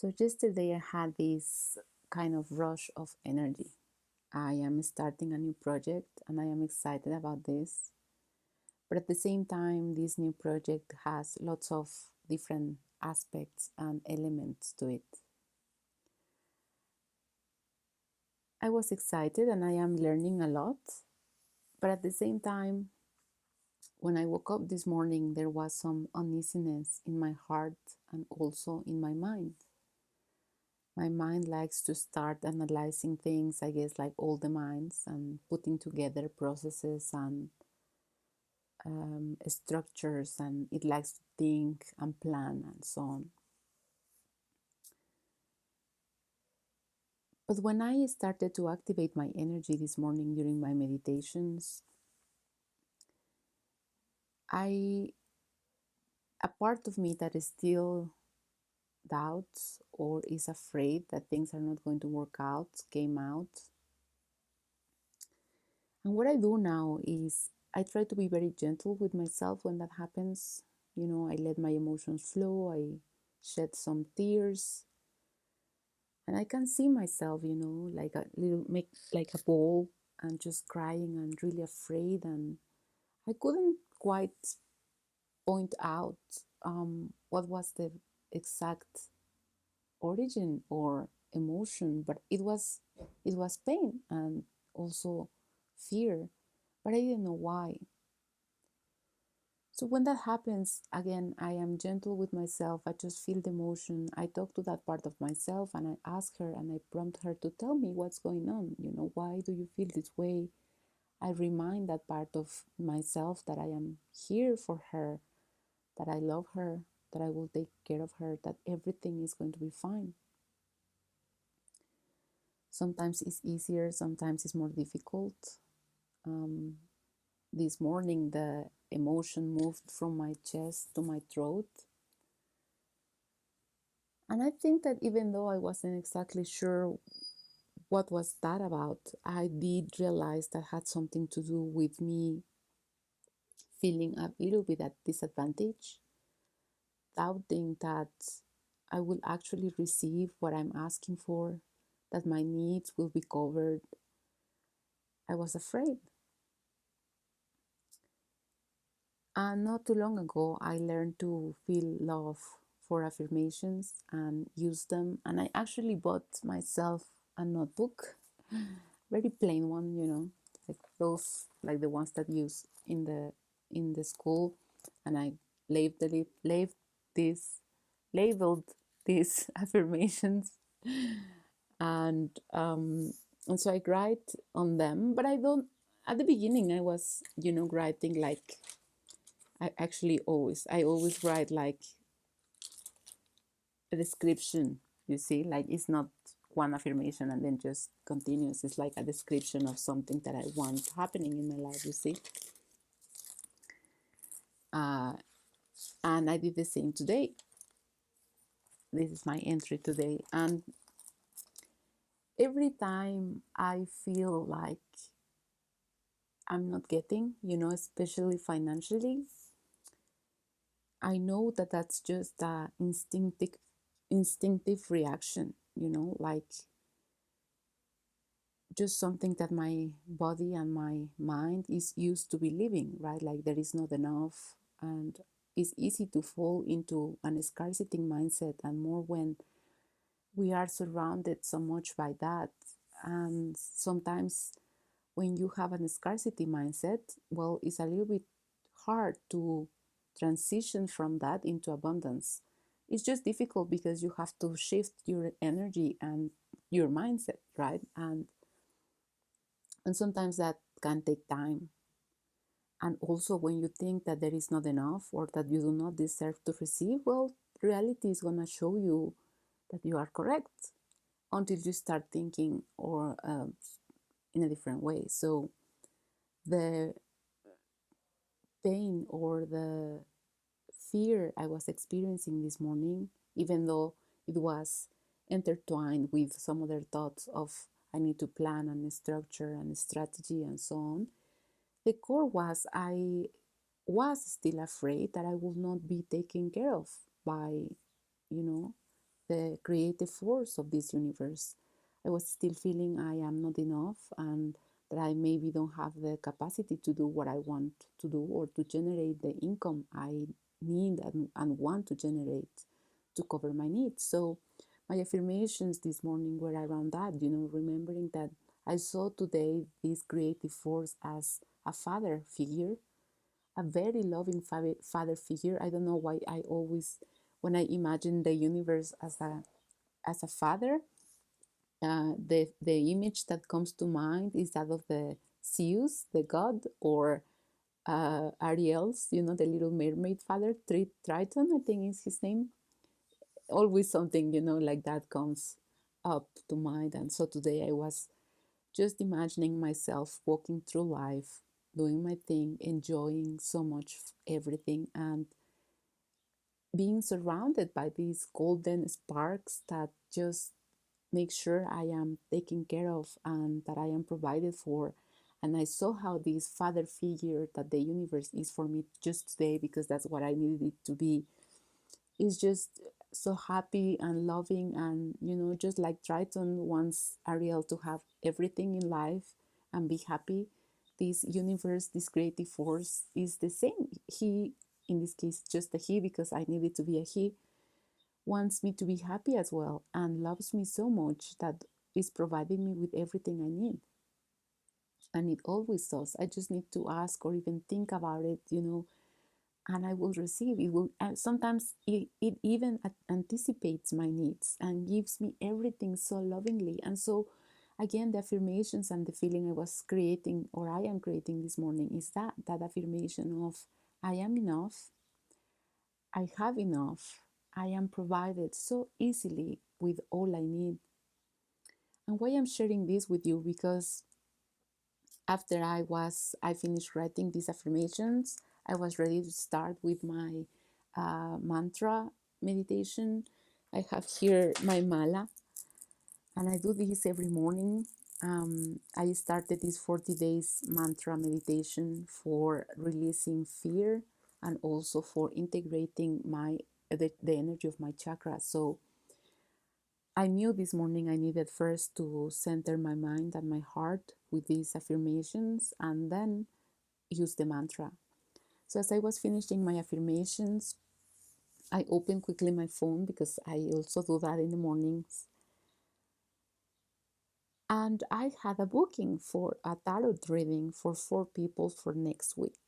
So yesterday I had this kind of rush of energy. I am starting a new project and I am excited about this. But at the same time, this new project has lots of different aspects and elements to it. I was excited and I am learning a lot. But at the same time, when I woke up this morning, there was some uneasiness in my heart and also in my mind. My mind likes to start analyzing things, I guess, like all the minds, and putting together processes and structures, and it likes to think and plan and so on. But when I started to activate my energy this morning during my meditations, I a part of me that is still doubts or is afraid that things are not going to work out came out. And what I do now is I try to be very gentle with myself when that happens. I let my emotions flow, I shed some tears, and I can see myself, like a little, make like a ball and just crying and really afraid. And I couldn't quite point out what was the exact origin or emotion, but it was pain and also fear, but I didn't know why. So when that happens, again, I am gentle with myself. I just feel the emotion. I talk to that part of myself and I ask her and I prompt her to tell me what's going on. Why do you feel this way? I remind that part of myself that I am here for her, that I love her, that I will take care of her, that everything is going to be fine. Sometimes it's easier, sometimes it's more difficult. This morning, the emotion moved from my chest to my throat. And I think that even though I wasn't exactly sure what was that about, I did realize that had something to do with me feeling a little bit at disadvantage, doubting that I will actually receive what I'm asking for, that my needs will be covered. I was afraid. And not too long ago, I learned to feel love for affirmations and use them. And I actually bought myself a notebook, very plain one, like those, like the ones that use in the school. And I labeled it, this, labeled these affirmations, and so I write on them. But I don't. At the beginning, I was, writing like I always write like a description, like it's not one affirmation and then just continues. It's like a description of something that I want happening in my life. And I did the same today. This is my entry today. And every time I feel like I'm not getting, especially financially, I know that that's just a instinctive reaction, like just something that my body and my mind is used to believing, right? Like there is not enough, and it's easy to fall into an scarcity mindset, and more when we are surrounded so much by that. And sometimes when you have a scarcity mindset, well, it's a little bit hard to transition from that into abundance. It's just difficult because you have to shift your energy and your mindset, right? And sometimes that can take time. And also, when you think that there is not enough or that you do not deserve to receive, well, reality is going to show you that you are correct until you start thinking or in a different way. So the pain or the fear I was experiencing this morning, even though it was intertwined with some other thoughts of I need to plan and structure and strategy and so on, the core was I was still afraid that I would not be taken care of by, you know, the creative force of this universe. I was still feeling I am not enough and that I maybe don't have the capacity to do what I want to do or to generate the income I need and want to generate to cover my needs. So my affirmations this morning were around that, remembering that I saw today this creative force as a father figure, a very loving father figure. I don't know why I always, when I imagine the universe as a father, the image that comes to mind is that of the Zeus, the god, or Ariel's, the Little Mermaid father, Triton, I think is his name. Always something, like that comes up to mind. And so today I was just imagining myself walking through life, doing my thing, enjoying so much everything, and being surrounded by these golden sparks that just make sure I am taken care of and that I am provided for. And I saw how this father figure that the universe is for me just today, because that's what I needed it to be, is just so happy and loving. And, just like Triton wants Ariel to have everything in life and be happy, this universe, this creative force is the same. He, in this case, just a he, because I needed to be a he, wants me to be happy as well and loves me so much that is providing me with everything I need. And it always does. I just need to ask or even think about it, and I will receive. It will, and sometimes it even anticipates my needs and gives me everything so lovingly. And so, again, the affirmations and the feeling I was creating, or I am creating this morning, is that affirmation of I am enough, I have enough, I am provided so easily with all I need. And why I'm sharing this with you, because after I finished writing these affirmations, I was ready to start with my mantra meditation. I have here my mala, and I do this every morning. I started this 40 days mantra meditation for releasing fear and also for integrating the energy of my chakra. So I knew this morning I needed first to center my mind and my heart with these affirmations and then use the mantra. So as I was finishing my affirmations, I opened quickly my phone because I also do that in the mornings. And I had a booking for a tarot reading for 4 people for next week.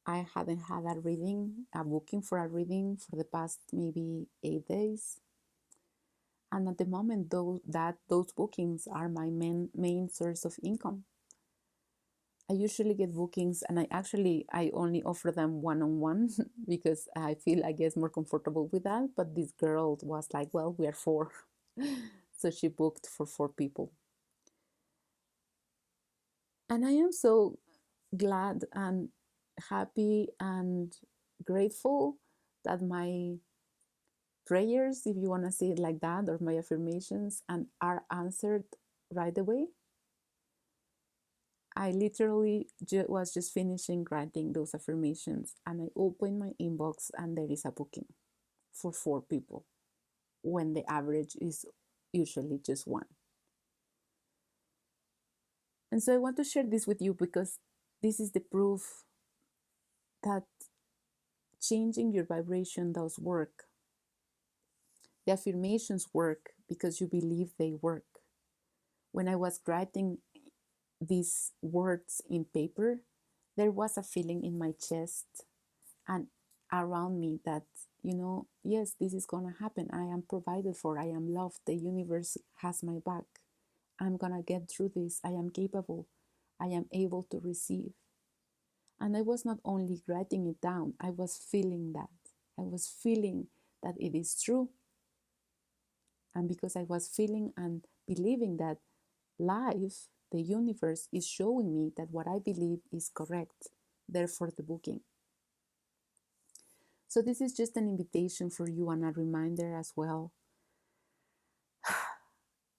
I hadn't had a booking for a reading for the past maybe 8 days. And at the moment, those bookings are my main source of income. I usually get bookings, and I only offer them one-on-one because I feel, I guess, more comfortable with that. But this girl was like, well, we are four. So she booked for 4 people. And I am so glad and happy and grateful that my prayers, if you want to see it like that, or my affirmations, and are answered right away. I literally was just finishing writing those affirmations, and I open my inbox and there is a booking for 4 people when the average is usually just one. And so I want to share this with you because this is the proof that changing your vibration does work. The affirmations work because you believe they work. When I was writing these words in paper, there was a feeling in my chest and around me that, yes, this is going to happen. I am provided for. I am loved. The universe has my back. I'm going to get through this. I am capable. I am able to receive. And I was not only writing it down, I was feeling that. I was feeling that it is true. And because I was feeling and believing that, life, the universe, is showing me that what I believe is correct. Therefore, the booking. So this is just an invitation for you and a reminder as well.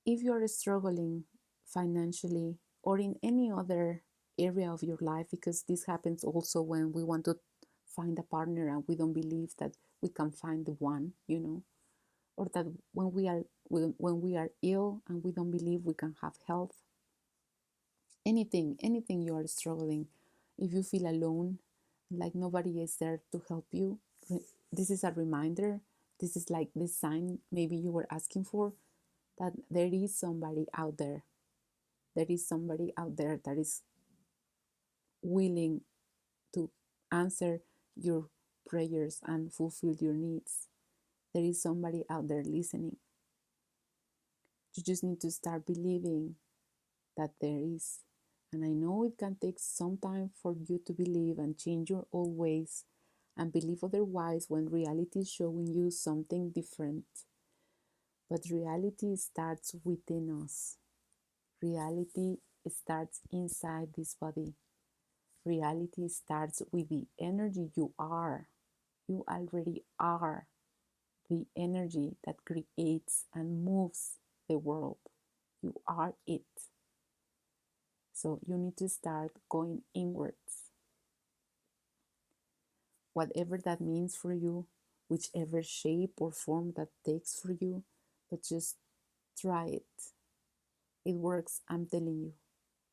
If you're struggling financially or in any other area of your life, because this happens also when we want to find a partner and we don't believe that we can find the one, or that when we are ill and we don't believe we can have health, anything you are struggling, if you feel alone, like nobody is there to help you, this is a reminder. This is like this sign maybe you were asking for, that there is somebody out there. There is somebody out there that is willing to answer your prayers and fulfill your needs. There is somebody out there listening. You just need to start believing that there is. And I know it can take some time for you to believe and change your old ways and believe otherwise when reality is showing you something different. But reality starts within us. Reality starts inside this body. Reality starts with the energy you are. You already are the energy that creates and moves the world. You are it. So you need to start going inwards. Whatever that means for you, whichever shape or form that takes for you, but just try it. It works, I'm telling you.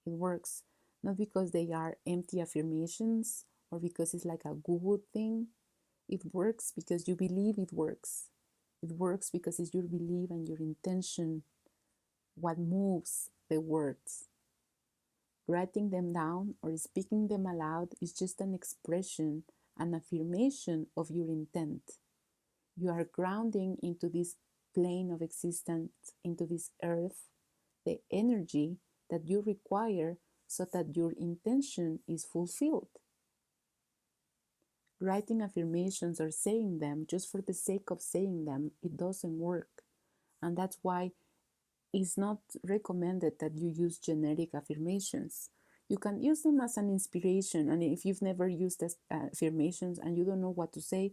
It works. Not because they are empty affirmations or because it's like a Google thing. It works because you believe it works. It works because it's your belief and your intention what moves the words. Writing them down or speaking them aloud is just an expression, an affirmation of your intent. You are grounding into this plane of existence, into this earth, the energy that you require so that your intention is fulfilled. Writing affirmations or saying them just for the sake of saying them, it doesn't work. And that's why it's not recommended that you use generic affirmations. You can use them as an inspiration. And if you've never used affirmations and you don't know what to say,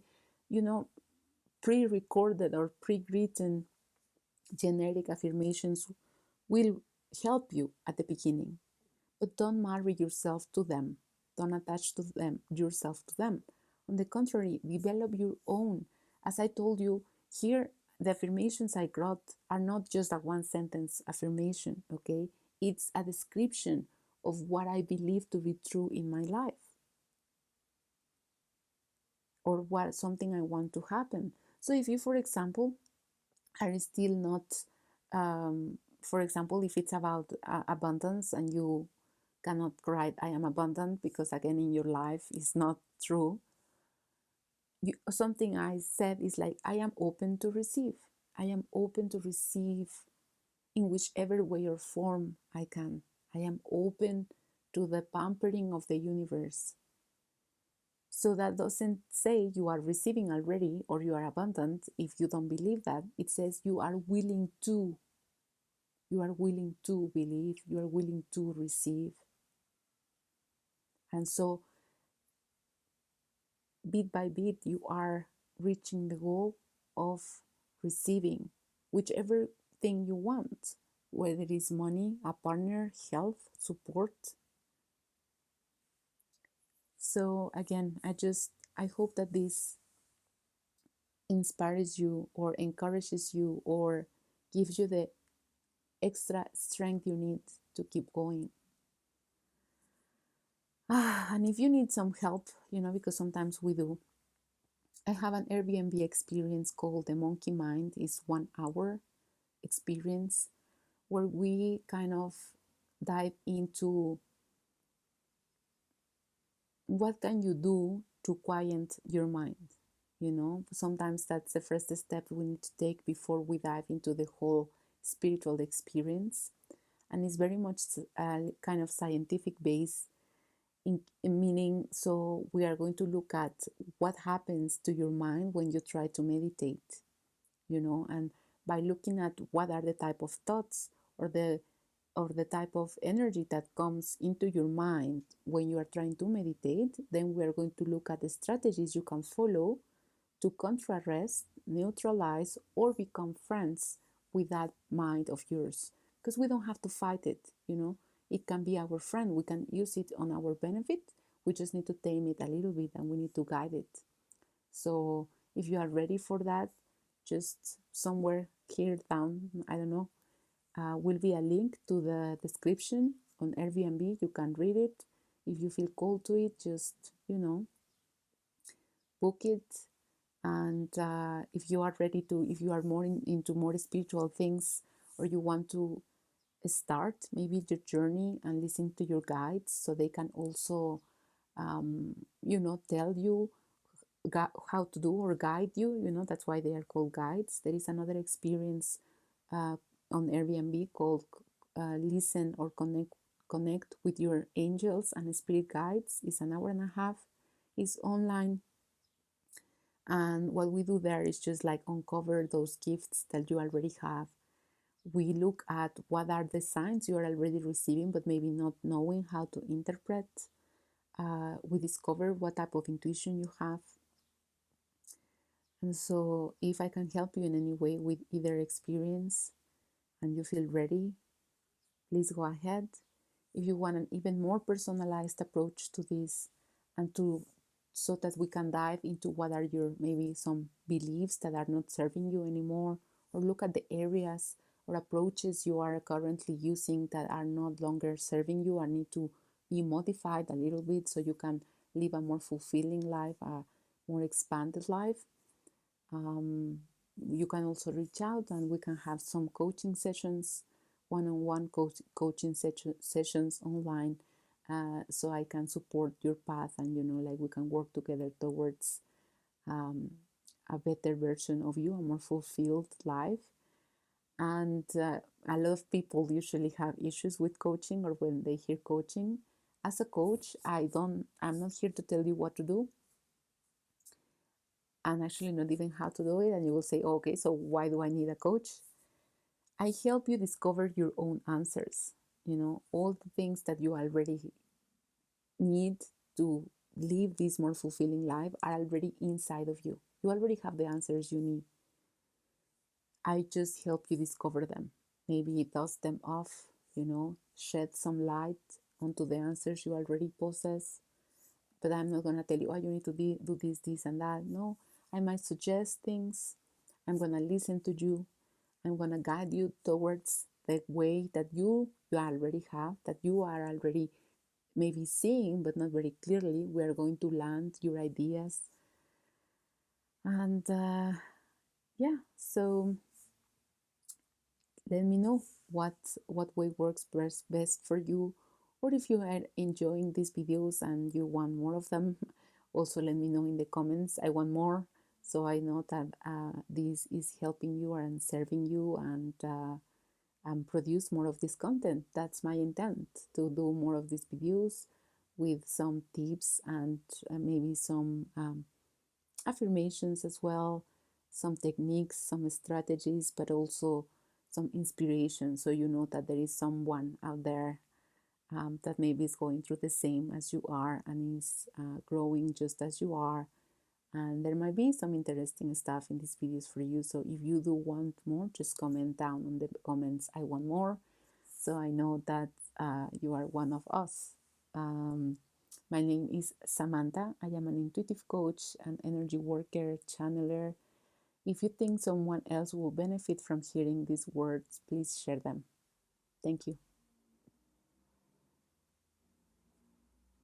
pre-recorded or pre-written generic affirmations will help you at the beginning. But don't marry yourself to them. Don't attach to them yourself to them. On the contrary, develop your own. As I told you, here the affirmations I got are not just a one sentence affirmation, okay? It's a description of what I believe to be true in my life or what something I want to happen. So if you, for example, are still not, for example, if it's about abundance and you cannot write I am abundant because again in your life is not true, something I said is like I am open to receive. I am open to receive in whichever way or form I can. I am open to the pampering of the universe. So that doesn't say you are receiving already or you are abundant if you don't believe that. It says you are willing to. You are willing to believe. You are willing to receive. And so bit by bit, you are reaching the goal of receiving whichever thing you want, whether it is money, a partner, health, support. So again, I hope that this inspires you or encourages you or gives you the extra strength you need to keep going. And if you need some help, because sometimes we do, I have an Airbnb experience called The Monkey Mind. It's 1 hour experience where we kind of dive into what can you do to quiet your mind. Sometimes that's the first step we need to take before we dive into the whole spiritual experience. And it's very much kind of scientific based in meaning. So we are going to look at what happens to your mind when you try to meditate, and by looking at what are the type of thoughts or the type of energy that comes into your mind when you are trying to meditate, then we are going to look at the strategies you can follow to contrast, neutralize, or become friends with that mind of yours. Because we don't have to fight it. It can be our friend. We can use it on our benefit. We just need to tame it a little bit and we need to guide it. So if you are ready for that, just somewhere here down, I don't know, will be a link to the description on Airbnb. You can read it. If you feel called to it, just, book it. And if you are ready to, if you are more into more spiritual things, or you want to start maybe your journey and listen to your guides so they can also, tell you how to do or guide you. That's why they are called guides. There is another experience uh, on Airbnb called Listen or Connect with Your Angels and Spirit Guides. It's an hour and a half. It's online. And what we do there is just like uncover those gifts that you already have. We look at what are the signs you are already receiving, but maybe not knowing how to interpret. We discover what type of intuition you have. And so, if I can help you in any way with either experience and you feel ready, please go ahead. If you want an even more personalized approach to this, and to so that we can dive into what are your maybe some beliefs that are not serving you anymore, or look at the areas or approaches you are currently using that are not longer serving you and need to be modified a little bit so you can live a more fulfilling life, a more expanded life. You can also reach out and we can have some coaching sessions, one-on-one coaching sessions online, so I can support your path, and like we can work together towards um, a better version of you, a more fulfilled life. And a lot of people usually have issues with coaching, or when they hear coaching. As a coach, I'm not here to tell you what to do, and actually not even how to do it. And you will say, okay, so why do I need a coach? I help you discover your own answers. All the things that you already need to live this more fulfilling life are already inside of you. You already have the answers you need. I just help you discover them. Maybe dust them off, shed some light onto the answers you already possess. But I'm not going to tell you, oh, you need to do this, this, and that. No, I might suggest things. I'm going to listen to you. I'm going to guide you towards the way that you already have, that you are already maybe seeing, but not very clearly. We are going to land your ideas. And yeah, so let me know what way works best for you, or if you are enjoying these videos and you want more of them, also let me know in the comments. I want more, so I know that this is helping you and serving you, and produce more of this content. That's my intent, to do more of these videos with some tips and maybe some affirmations as well, some techniques, some strategies, but also some inspiration. So you know that there is someone out there that maybe is going through the same as you are and is growing just as you are. And there might be some interesting stuff in these videos for you. So if you do want more, just comment down on the comments, I want more. So I know that you are one of us. My name is Samantha. I am an intuitive coach, an energy worker, channeler. If you think someone else will benefit from hearing these words, please share them. Thank you.